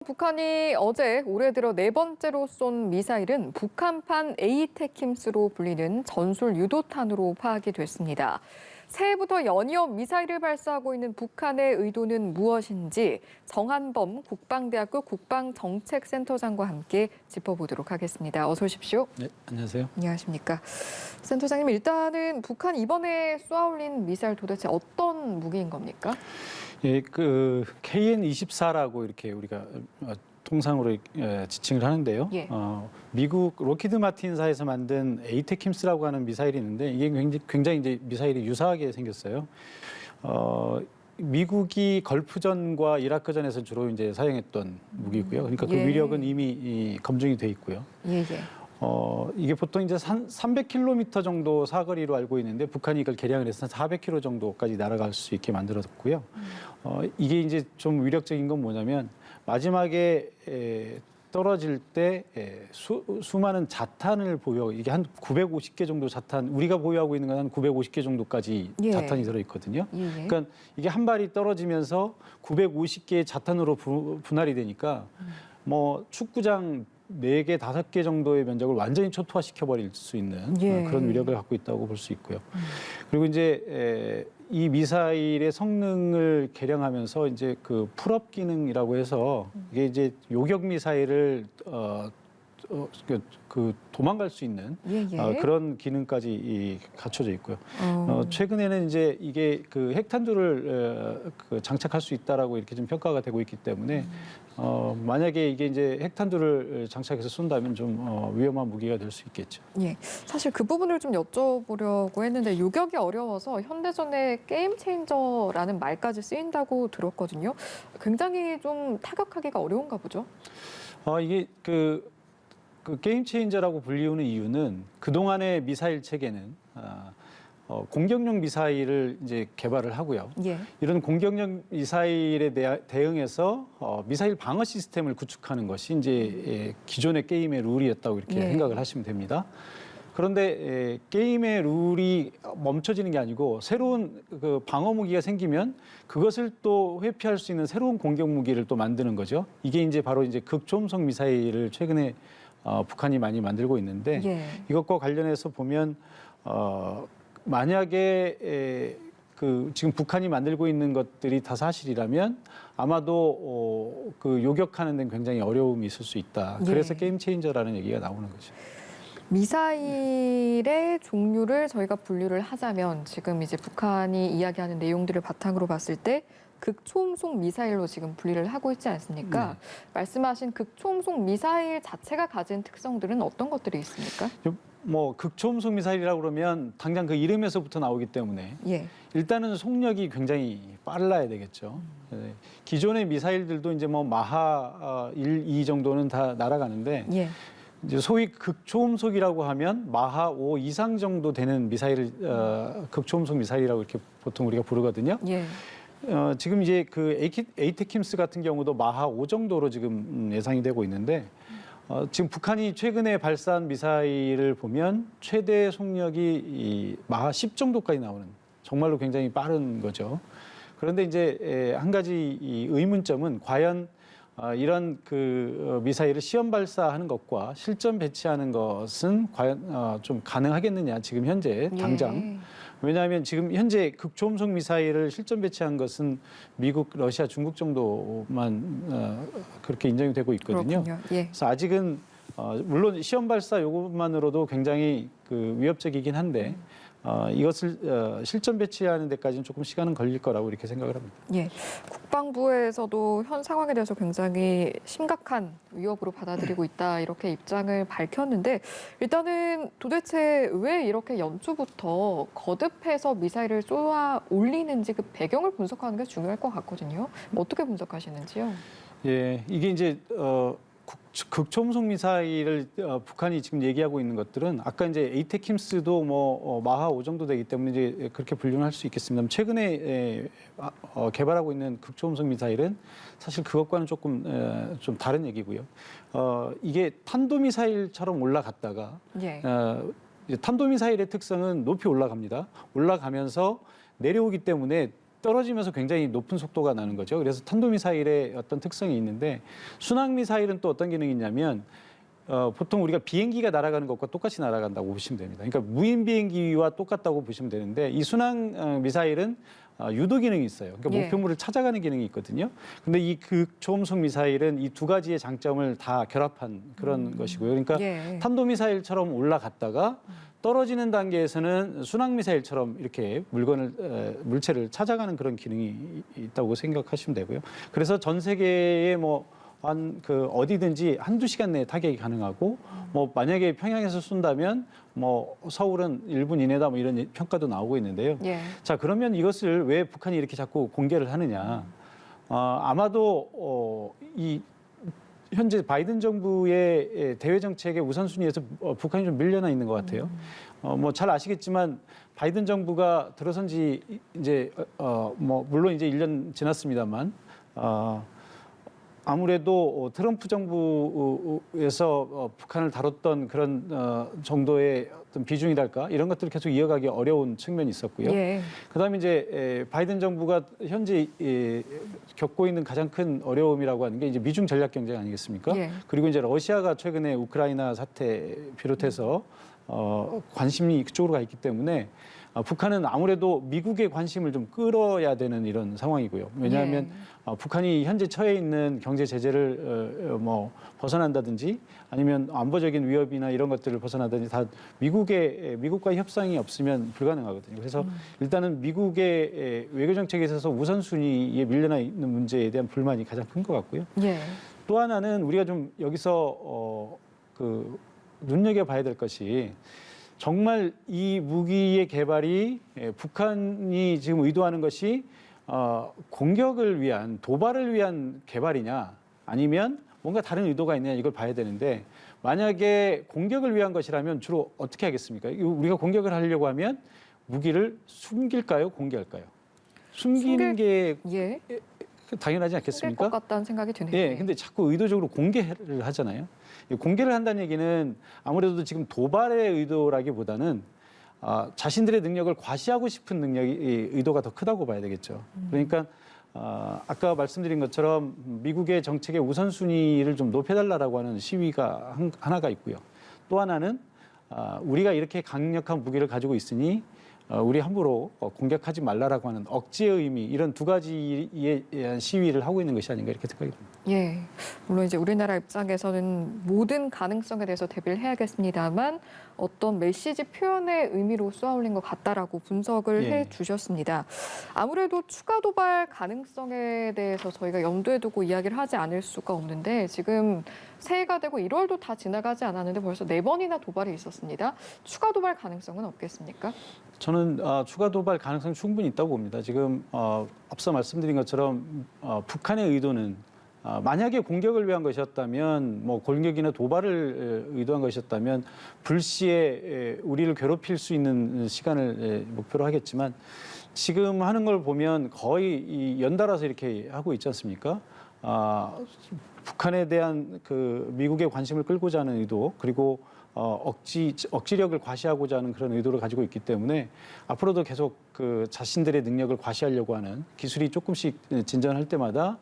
북한이 어제 올해 들어 네 번째로 쏜 미사일은 북한판 에이테킴스로 불리는 전술 유도탄으로 파악이 됐습니다. 새해부터 연이어 미사일을 발사하고 있는 북한의 의도는 무엇인지 정한범 국방대학교 국방정책센터장과 함께 짚어보도록 하겠습니다. 어서 오십시오. 네, 안녕하세요. 안녕하십니까. 센터장님, 일단은 북한 이번에 쏘아올린 미사일 도대체 어떤 무기인 겁니까? 예, 그 KN-24라고 이렇게 우리가 통상으로 지칭을 하는데요. 예. 미국 로키드 마틴사에서 만든 에이테킴스라고 하는 미사일이 있는데 이게 굉장히 이제 미사일이 유사하게 생겼어요. 미국이 걸프전과 이라크전에서 주로 이제 사용했던 무기고요. 그러니까 그 예. 위력은 이미 검증이 돼 있고요. 예. 이게 보통 이제 300km 정도 사거리로 알고 있는데 북한이 이걸 개량을 해서 400km 정도까지 날아갈 수 있게 만들어졌고요. 이게 이제 좀 위력적인 건 뭐냐면 마지막에 떨어질 때 수많은 자탄을 보유, 이게 한 950개 정도 자탄, 우리가 보유하고 있는 건 한 950개 정도까지 예. 자탄이 들어있거든요. 예. 그러니까 이게 한 발이 떨어지면서 950개의 자탄으로 분할이 되니까 뭐 축구장 4개, 5개 정도의 면적을 완전히 초토화시켜버릴 수 있는 예. 그런 위력을 갖고 있다고 볼 수 있고요. 그리고 이제 이 미사일의 성능을 개량하면서 이제 그 풀업 기능이라고 해서 이게 이제 요격 미사일을 그 도망갈 수 있는 그런 기능까지 갖춰져 있고요. 최근에는 이제 이게 그 핵탄두를 장착할 수 있다라고 이렇게 좀 평가가 되고 있기 때문에 만약에 이게 이제 핵탄두를 장착해서 쏜다면 좀 위험한 무기가 될 수 있겠죠. 예, 사실 그 부분을 좀 여쭤보려고 했는데 요격이 어려워서 현대전에 게임 체인저라는 말까지 쓰인다고 들었거든요. 굉장히 좀 타격하기가 어려운가 보죠. 이게 그 게임 체인저라고 불리우는 이유는 그동안의 미사일 체계는 공격용 미사일을 이제 개발을 하고요. 예. 이런 공격용 미사일에 대응해서 미사일 방어 시스템을 구축하는 것이 이제 기존의 게임의 룰이었다고 이렇게 생각을 하시면 됩니다. 그런데 게임의 룰이 멈춰지는 게 아니고 새로운 그 방어 무기가 생기면 그것을 또 회피할 수 있는 새로운 공격 무기를 또 만드는 거죠. 이게 이제 바로 이제 극초음속 미사일을 최근에 북한이 많이 만들고 있는데 이것과 관련해서 보면 만약에 그 지금 북한이 만들고 있는 것들이 다 사실이라면 아마도 그 요격하는 데는 굉장히 어려움이 있을 수 있다. 그래서 게임 체인저라는 얘기가 나오는 거죠. 미사일의 종류를 저희가 분류를 하자면 지금 이제 북한이 이야기하는 내용들을 바탕으로 봤을 때 극초음속 미사일로 지금 분리를 하고 있지 않습니까? 말씀하신 극초음속 미사일 자체가 가진 특성들은 어떤 것들이 있습니까? 뭐 극초음속 미사일이라고 그러면 당장 그 이름에서부터 나오기 때문에 일단은 속력이 굉장히 빨라야 되겠죠. 기존의 미사일들도 이제 뭐 마하 1, 2 정도는 다 날아가는데 이제 소위 극초음속이라고 하면 마하 5 이상 정도 되는 미사일을 극초음속 미사일이라고 이렇게 보통 우리가 부르거든요. 지금 이제 그 에이테킴스 같은 경우도 마하 5 정도로 지금 예상이 되고 있는데 지금 북한이 최근에 발사한 미사일을 보면 최대 속력이 마하 10 정도까지 나오는 정말로 굉장히 빠른 거죠. 그런데 이제 한 가지 이 의문점은 과연 이런 그 미사일을 시험 발사하는 것과 실전 배치하는 것은 과연 좀 가능하겠느냐 지금 현재 당장. 왜냐하면 지금 현재 극초음속 미사일을 실전 배치한 것은 미국, 러시아, 중국 정도만 그렇게 인정이 되고 있거든요. 그래서 아직은 물론 시험 발사 요것만으로도 굉장히 그 위협적이긴 한데 이것을 실전 배치하는 데까지는 조금 시간은 걸릴 거라고 이렇게 생각을 합니다. 국방부에서도 현 상황에 대해서 굉장히 심각한 위협으로 받아들이고 있다 이렇게 입장을 밝혔는데 일단은 도대체 왜 이렇게 연초부터 거듭해서 미사일을 쏘아 올리는지 그 배경을 분석하는 게 중요할 것 같거든요. 어떻게 분석하시는지요? 예, 이게 이제 극초음속 미사일을 북한이 지금 얘기하고 있는 것들은 아까 이제 에이테킴스도 뭐 마하 5 정도 되기 때문에 이제 그렇게 분류를 할 수 있겠습니다. 최근에 개발하고 있는 극초음속 미사일은 사실 그것과는 조금 좀 다른 얘기고요. 이게 탄도미사일처럼 올라갔다가 탄도미사일의 특성은 높이 올라갑니다. 올라가면서 내려오기 때문에 떨어지면서 굉장히 높은 속도가 나는 거죠. 그래서 탄도미사일의 어떤 특성이 있는데 순항미사일은 또 어떤 기능이 있냐면 보통 우리가 비행기가 날아가는 것과 똑같이 날아간다고 보시면 됩니다. 그러니까 무인 비행기와 똑같다고 보시면 되는데 이 순항 미사일은 유도 기능이 있어요. 그러니까 목표물을 찾아가는 기능이 있거든요. 근데 이 극초음속 미사일은 이 두 가지의 장점을 다 결합한 그런 것이고요. 그러니까 탄도미사일처럼 올라갔다가 떨어지는 단계에서는 순항 미사일처럼 이렇게 물체를 찾아가는 그런 기능이 있다고 생각하시면 되고요. 그래서 전 세계에 어디든지 한두 시간 내에 타격이 가능하고 만약에 평양에서 쏜다면 서울은 1분 이내다 이런 평가도 나오고 있는데요. 자, 그러면 이것을 왜 북한이 이렇게 자꾸 공개를 하느냐? 아마도 이 현재 바이든 정부의 대외 정책의 우선순위에서 북한이 좀 밀려나 있는 것 같아요. 잘 아시겠지만 바이든 정부가 들어선 지 이제 물론 이제 1년 지났습니다만 아무래도 트럼프 정부에서 북한을 다뤘던 그런 정도의 어떤 비중이랄까 이런 것들을 계속 이어가기 어려운 측면이 있었고요. 그다음에 이제 바이든 정부가 현재 겪고 있는 가장 큰 어려움이라고 하는 게 이제 미중 전략 경쟁 아니겠습니까? 그리고 이제 러시아가 최근에 우크라이나 사태 비롯해서 관심이 그쪽으로 가 있기 때문에 북한은 아무래도 미국의 관심을 좀 끌어야 되는 이런 상황이고요. 왜냐하면 북한이 현재 처해 있는 경제 제재를 벗어난다든지 아니면 안보적인 위협이나 이런 것들을 벗어나든지 다 미국과 협상이 없으면 불가능하거든요. 그래서 일단은 미국의 외교 정책에 있어서 우선순위에 밀려나 있는 문제에 대한 불만이 가장 큰 것 같고요. 또 하나는 우리가 좀 여기서 눈여겨봐야 될 것이 정말 이 무기의 개발이 북한이 지금 의도하는 것이 공격을 위한 도발을 위한 개발이냐 아니면 뭔가 다른 의도가 있느냐 이걸 봐야 되는데 만약에 공격을 위한 것이라면 주로 어떻게 하겠습니까? 우리가 공격을 하려고 하면 무기를 숨길까요? 공개할까요? 숨기는 게 당연하지 않겠습니까? 숨길 것 같다는 생각이 드네요. 근데 자꾸 의도적으로 공개를 하잖아요. 공개를 한다는 얘기는 아무래도 지금 도발의 의도라기보다는 자신들의 능력을 과시하고 싶은 의도가 더 크다고 봐야 되겠죠. 그러니까 아까 말씀드린 것처럼 미국의 정책의 우선순위를 좀 높여달라고 하는 시위가 하나가 있고요. 또 하나는 우리가 이렇게 강력한 무기를 가지고 있으니 우리 함부로 공격하지 말라라고 하는 억지의 의미 이런 두 가지에 대한 시위를 하고 있는 것이 아닌가 이렇게 생각이 듭니다. 물론 이제 우리나라 입장에서는 모든 가능성에 대해서 대비를 해야겠습니다만 어떤 메시지 표현의 의미로 쏘아올린 것 같다라고 분석을 해주셨습니다. 아무래도 추가 도발 가능성에 대해서 저희가 염두에 두고 이야기를 하지 않을 수가 없는데 지금 새해가 되고 1월도 다 지나가지 않았는데 벌써 4번이나 도발이 있었습니다. 추가 도발 가능성은 없겠습니까? 저는 추가 도발 가능성이 충분히 있다고 봅니다. 지금 앞서 말씀드린 것처럼 북한의 의도는 만약에 공격을 위한 것이었다면 공격이나 도발을 의도한 것이었다면 불시에 우리를 괴롭힐 수 있는 시간을 목표로 하겠지만 지금 하는 걸 보면 거의 연달아서 이렇게 하고 있지 않습니까? 북한에 대한 미국의 관심을 끌고자 하는 의도 그리고 억지력을 과시하고자 하는 그런 의도를 가지고 있기 때문에 앞으로도 계속 자신들의 능력을 과시하려고 하는 기술이 조금씩 진전할 때마다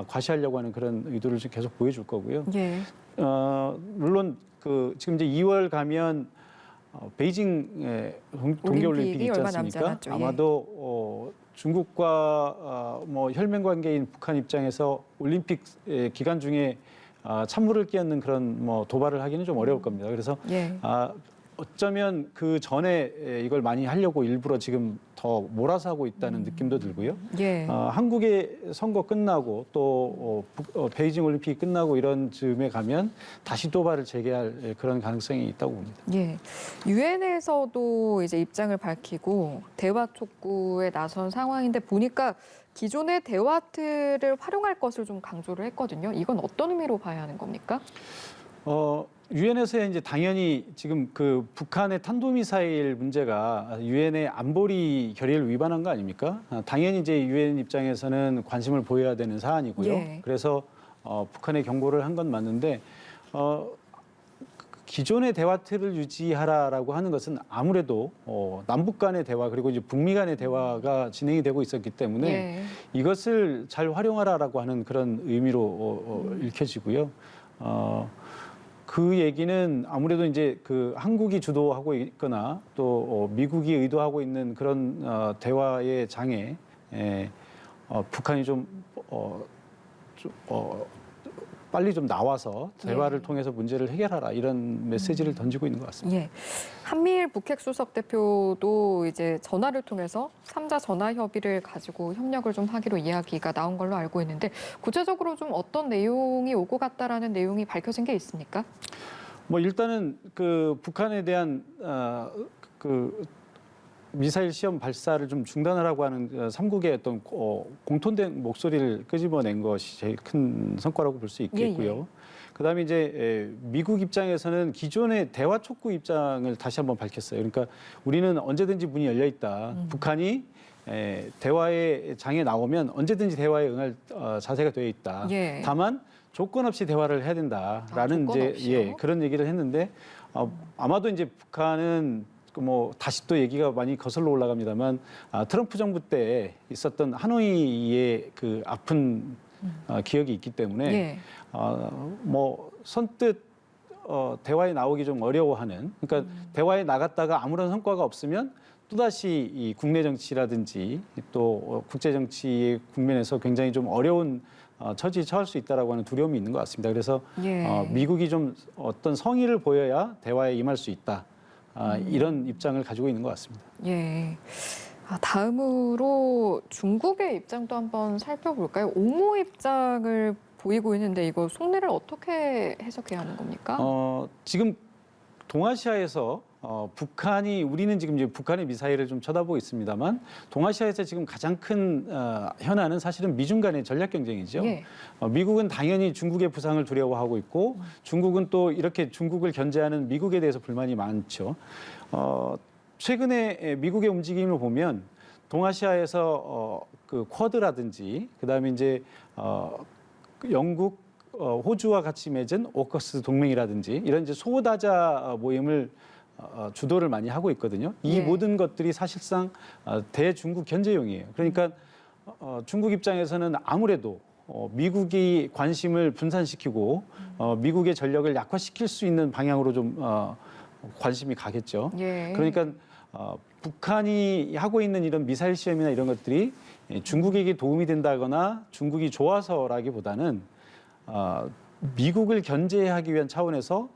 과시하려고 하는 그런 의도를 좀 계속 보여줄 거고요. 물론 지금 이제 2월 가면 베이징 동계올림픽이 있지 않습니까? 아마도 중국과 혈맹 관계인 북한 입장에서 올림픽 기간 중에 찬물을 끼얹는 그런 도발을 하기는 좀 어려울 겁니다. 그래서 어쩌면 그 전에 이걸 많이 하려고 일부러 지금 더 몰아서 하고 있다는 느낌도 들고요. 한국의 선거 끝나고 또 베이징 올림픽이 끝나고 이런 즈음에 가면 다시 도발을 재개할 그런 가능성이 있다고 봅니다. 유엔에서도 이제 입장을 밝히고 대화 촉구에 나선 상황인데 보니까 기존의 대화 틀을 활용할 것을 좀 강조를 했거든요. 이건 어떤 의미로 봐야 하는 겁니까? 유엔에서 이제 당연히 지금 북한의 탄도미사일 문제가 유엔의 안보리 결의를 위반한 거 아닙니까? 당연히 이제 유엔 입장에서는 관심을 보여야 되는 사안이고요. 그래서 북한에 경고를 한 건 맞는데 기존의 대화 틀을 유지하라라고 하는 것은 아무래도 남북 간의 대화 그리고 이제 북미 간의 대화가 진행이 되고 있었기 때문에 예. 이것을 잘 활용하라라고 하는 그런 의미로 읽혀지고요. 그 얘기는 아무래도 이제 그 한국이 주도하고 있거나 또 미국이 의도하고 있는 그런 대화의 장에 북한이 빨리 좀 나와서 대화를 통해서 문제를 해결하라 이런 메시지를 던지고 있는 것 같습니다. 예. 한미일 북핵 수석 대표도 이제 전화를 통해서 3자 전화 협의를 가지고 협력을 좀 하기로 이야기가 나온 걸로 알고 있는데 구체적으로 좀 어떤 내용이 오고 갔다라는 내용이 밝혀진 게 있습니까? 뭐 일단은 그 북한에 대한 그 미사일 시험 발사를 좀 중단하라고 하는 삼국의 어떤 공통된 목소리를 끄집어낸 것이 제일 큰 성과라고 볼 수 있겠고요. 예. 그다음에 이제 미국 입장에서는 기존의 대화 촉구 입장을 다시 한번 밝혔어요. 그러니까 우리는 언제든지 문이 열려 있다. 북한이 대화의 장에 나오면 언제든지 대화에 응할 자세가 되어 있다. 예. 다만 조건 없이 대화를 해야 된다라는 조건 없이요? 그런 얘기를 했는데 아마도 이제 북한은 뭐 다시 또 얘기가 많이 거슬러 올라갑니다만 트럼프 정부 때 있었던 하노이의 그 아픈 기억이 있기 때문에 예. 뭐 선뜻 대화에 나오기 좀 어려워하는 그러니까 대화에 나갔다가 아무런 성과가 없으면 또다시 이 국내 정치라든지 또 국제 정치의 국면에서 굉장히 좀 어려운 처지에 처할 수 있다라고 하는 두려움이 있는 것 같습니다. 그래서 예. 미국이 좀 어떤 성의를 보여야 대화에 임할 수 있다. 이런 입장을 가지고 있는 것 같습니다. 예. 다음으로 중국의 입장도 한번 살펴볼까요? 옹호 입장을 보이고 있는데 이거 속내를 어떻게 해석해야 하는 겁니까? 지금 동아시아에서 북한이 우리는 지금 이제 북한의 미사일을 좀 쳐다보고 있습니다만 동아시아에서 지금 가장 큰 현안은 사실은 미중 간의 전략 경쟁이죠. 예. 미국은 당연히 중국의 부상을 두려워하고 있고 중국은 또 이렇게 중국을 견제하는 미국에 대해서 불만이 많죠. 최근에 미국의 움직임을 보면 동아시아에서 그 쿼드라든지 그다음에 이제 영국, 호주와 같이 맺은 오커스 동맹이라든지 이런 이제 소다자 모임을 주도를 많이 하고 있거든요. 이 예. 모든 것들이 사실상 대중국 견제용이에요. 그러니까 중국 입장에서는 아무래도 미국이 관심을 분산시키고 미국의 전력을 약화시킬 수 있는 방향으로 좀 관심이 가겠죠. 예. 그러니까 북한이 하고 있는 이런 미사일 시험이나 이런 것들이 중국에게 도움이 된다거나 중국이 좋아서라기보다는 미국을 견제하기 위한 차원에서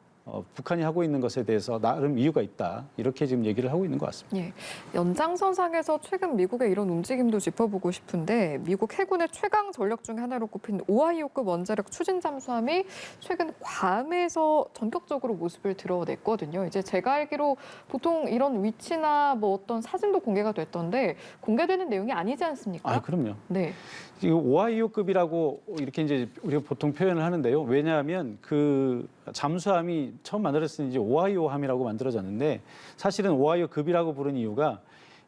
북한이 하고 있는 것에 대해서 나름 이유가 있다. 이렇게 지금 얘기를 하고 있는 것 같습니다. 예. 연장선상에서 최근 미국의 이런 움직임도 짚어보고 싶은데 미국 해군의 최강 전력 중 하나로 꼽힌 오하이오급 원자력 추진 잠수함이 최근 괌에서 전격적으로 모습을 드러냈거든요. 이제 제가 알기로 보통 이런 위치나 뭐 어떤 사진도 공개가 됐던데 공개되는 내용이 아니지 않습니까? 그럼요. 네. 지금 오하이오급이라고 이렇게 이제 우리가 보통 표현을 하는데요. 왜냐하면 그 잠수함이 처음 만들어졌을 때 이제 오하이오함이라고 만들어졌는데 사실은 오하이오급이라고 부른 이유가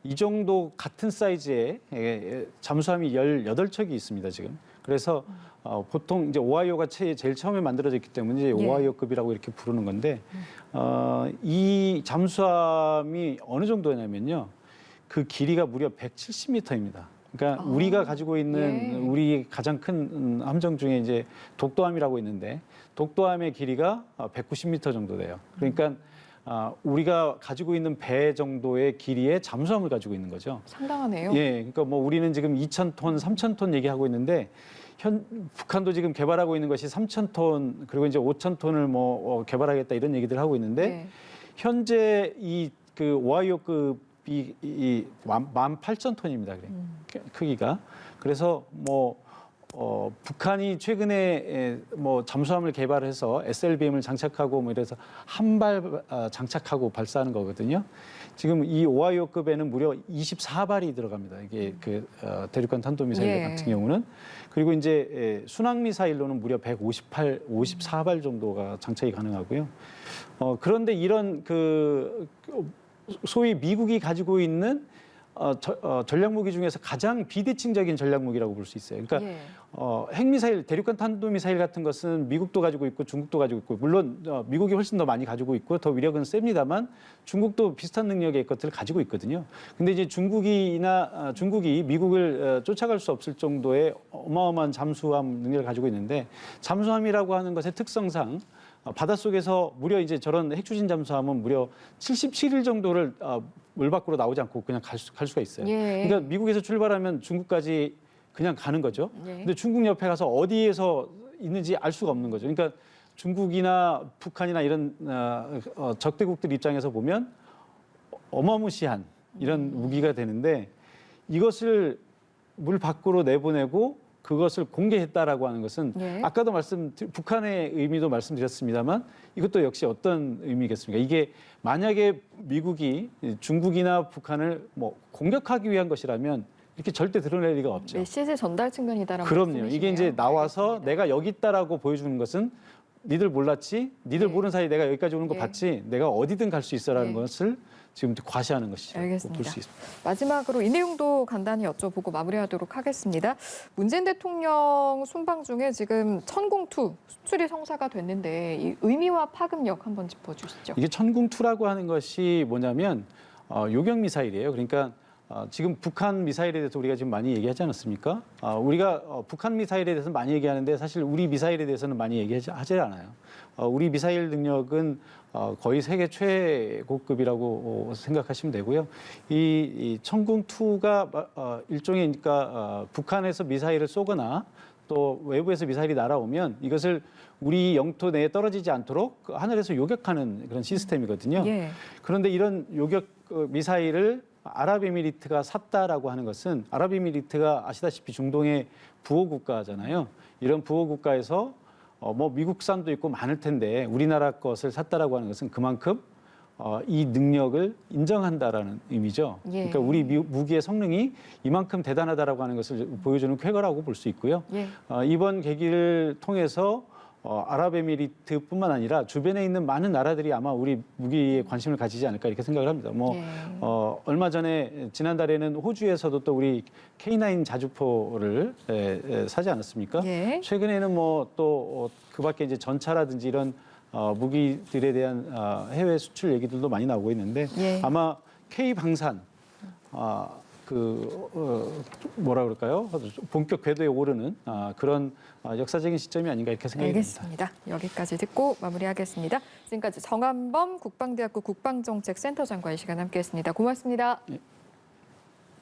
이 정도 같은 사이즈의 잠수함이 18척이 있습니다, 지금. 그래서 보통 이제 오하이오가 제일 처음에 만들어졌기 때문에 이제 오하이오급이라고 이렇게 부르는 건데 이 잠수함이 어느 정도냐면요. 그 길이가 무려 170m입니다. 그러니까 우리가 가지고 있는 우리 가장 큰 함정 중에 이제 독도함이라고 있는데 독도함의 길이가 190m 정도 돼요. 그러니까 우리가 가지고 있는 배 정도의 길이의 잠수함을 가지고 있는 거죠. 상당하네요. 예, 그러니까 뭐 우리는 지금 2,000톤, 3,000톤 얘기하고 있는데 북한도 지금 개발하고 있는 것이 3,000톤 그리고 이제 5,000톤을 뭐 개발하겠다 이런 얘기들 하고 있는데 현재 이 그 오하이오급 이 18,000톤입니다. 그래. 크기가. 그래서 뭐 북한이 최근에 뭐 잠수함을 개발해서 SLBM을 장착하고 뭐 이래서 한 발 장착하고 발사하는 거거든요. 지금 이 오하이오급에는 무려 24발이 들어갑니다. 이게 그 대륙간 탄도미사일 같은 경우는. 그리고 이제 순항 미사일로는 무려 54발 정도가 장착이 가능하고요. 그런데 이런 그 소위 미국이 가지고 있는 전략 무기 중에서 가장 비대칭적인 전략 무기라고 볼 수 있어요. 그러니까 예. 핵미사일, 대륙간 탄도미사일 같은 것은 미국도 가지고 있고 중국도 가지고 있고 물론 미국이 훨씬 더 많이 가지고 있고 더 위력은 셉니다만 중국도 비슷한 능력의 것들을 가지고 있거든요. 근데 이제 중국이 미국을 쫓아갈 수 없을 정도의 어마어마한 잠수함 능력을 가지고 있는데 잠수함이라고 하는 것의 특성상 바닷속에서 무려 이제 저런 핵추진 잠수함은 무려 77일 정도를 물 밖으로 나오지 않고 그냥 갈 수가 있어요. 예. 그러니까 미국에서 출발하면 중국까지 그냥 가는 거죠. 예. 근데 중국 옆에 가서 어디에서 있는지 알 수가 없는 거죠. 그러니까 중국이나 북한이나 이런 적대국들 입장에서 보면 어마무시한 이런 무기가 되는데 이것을 물 밖으로 내보내고 그것을 공개했다라고 하는 것은 예. 아까도 북한의 의미도 말씀드렸습니다만 이것도 역시 어떤 의미겠습니까? 이게 만약에 미국이 중국이나 북한을 뭐 공격하기 위한 것이라면 이렇게 절대 드러낼 리가 없죠. 메시지 전달 측면이다라는 그럼요. 말씀이시네요. 이게 이제 나와서 알겠습니다. 내가 여기 있다라고 보여주는 것은 니들 몰랐지? 니들 예. 모르는 사이에 내가 여기까지 오는 거 예. 봤지? 내가 어디든 갈 수 있어라는 예. 것을 지금 과시하는 것이죠. 알겠습니다. 볼 수 있습니다. 마지막으로 이 내용도 간단히 여쭤보고 마무리하도록 하겠습니다. 문재인 대통령 순방 중에 지금 천공투 수출이 성사가 됐는데 이 의미와 파급력 한번 짚어주시죠. 이게 천궁2라고 하는 것이 뭐냐면 요격 미사일이에요. 그러니까 지금 북한 미사일에 대해서 우리가 지금 많이 얘기하지 않았습니까? 우리가 북한 미사일에 대해서 많이 얘기하는데 사실 우리 미사일에 대해서는 많이 얘기하지 않아요. 우리 미사일 능력은 거의 세계 최고급이라고 생각하시면 되고요. 이 천궁2가 일종의 그러니까 북한에서 미사일을 쏘거나 또 외부에서 미사일이 날아오면 이것을 우리 영토 내에 떨어지지 않도록 하늘에서 요격하는 그런 시스템이거든요. 예. 그런데 이런 요격 미사일을 아랍에미리트가 샀다라고 하는 것은 아랍에미리트가 아시다시피 중동의 부호 국가잖아요. 이런 부호 국가에서 뭐 미국산도 있고 많을 텐데 우리나라 것을 샀다라고 하는 것은 그만큼 이 능력을 인정한다라는 의미죠. 예. 그러니까 우리 무기의 성능이 이만큼 대단하다라고 하는 것을 보여주는 쾌거라고 볼 수 있고요. 예. 이번 계기를 통해서 아랍에미리트뿐만 아니라 주변에 있는 많은 나라들이 아마 우리 무기에 관심을 가지지 않을까 이렇게 생각을 합니다. 예. 얼마 전에 지난달에는 호주에서도 또 우리 K9 자주포를 사지 않았습니까? 예. 최근에는 뭐 또 그밖에 이제 전차라든지 이런 무기들에 대한 해외 수출 얘기들도 많이 나오고 있는데 예. 아마 K 방산 뭐라 그럴까요? 본격 궤도에 오르는 그런 역사적인 시점이 아닌가 이렇게 생각이 듭니다. 알겠습니다. 여기까지 듣고 마무리하겠습니다. 지금까지 정한범 국방대학교 국방정책센터장과의 시간 함께했습니다. 고맙습니다. 예.